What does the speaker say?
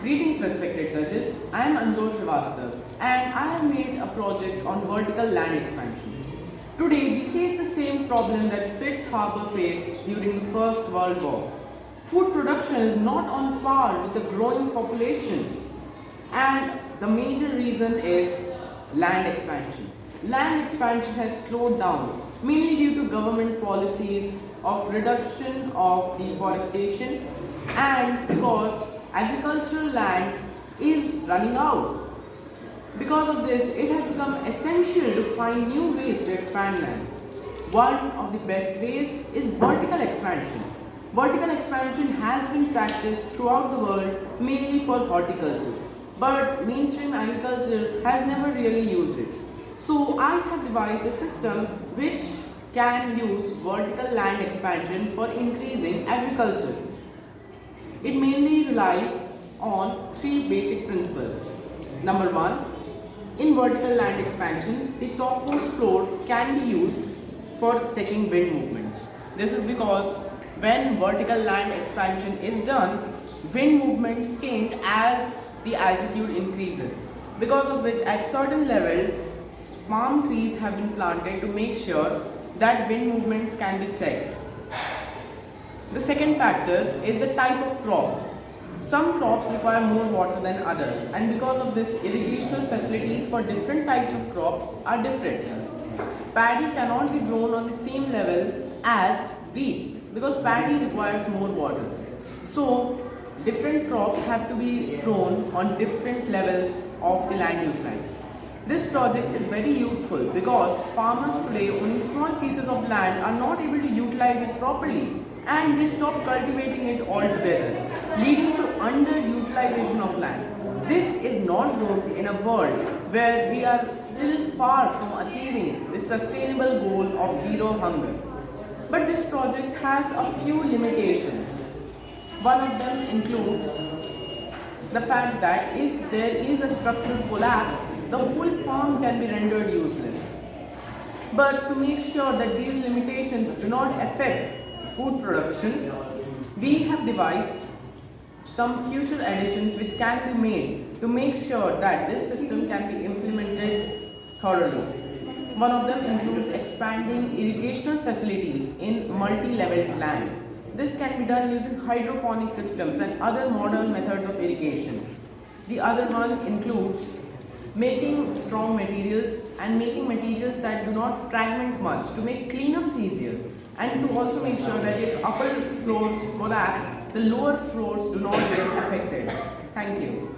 Greetings respected judges, I am Anjol Srivastava and I have made a project on vertical land expansion. Today we face the same problem that Fritz Haber faced during the First World War. Food production is not on par with the growing population and the major reason is land expansion. Land expansion has slowed down mainly due to government policies of reduction of deforestation and because agricultural land is running out. Because of this, it has become essential to find new ways to expand land. One of the best ways is vertical expansion. Vertical expansion has been practiced throughout the world mainly for horticulture, but mainstream agriculture has never really used it. So I have devised a system which can use vertical land expansion for increasing agriculture. It mainly relies on three basic principles. Number one, in vertical land expansion, the topmost floor can be used for checking wind movements. This is because when vertical land expansion is done, wind movements change as the altitude increases. Because of which at certain levels, palm trees have been planted to make sure that wind movements can be checked. The second factor is the type of crop. Some crops require more water than others, and because of this, irrigational facilities for different types of crops are different. Paddy cannot be grown on the same level as wheat because paddy requires more water. So, different crops have to be grown on different levels of the land use line. This project is very useful because farmers today owning small pieces of land are not able to utilize it properly and they stop cultivating it altogether, leading to underutilization of land. This is not good in a world where we are still far from achieving the sustainable goal of zero hunger. But this project has a few limitations. One of them includes the fact that if there is a structural collapse, the whole farm can be rendered useless. But to make sure that these limitations do not affect food production, we have devised some future additions which can be made to make sure that this system can be implemented thoroughly. One of them includes expanding irrigational facilities in multi-leveled land. This can be done using hydroponic systems and other modern methods of irrigation. The other one includes making strong materials and making materials that do not fragment much to make cleanups easier and to also make sure that if upper floors collapse, the lower floors do not get affected. Thank you.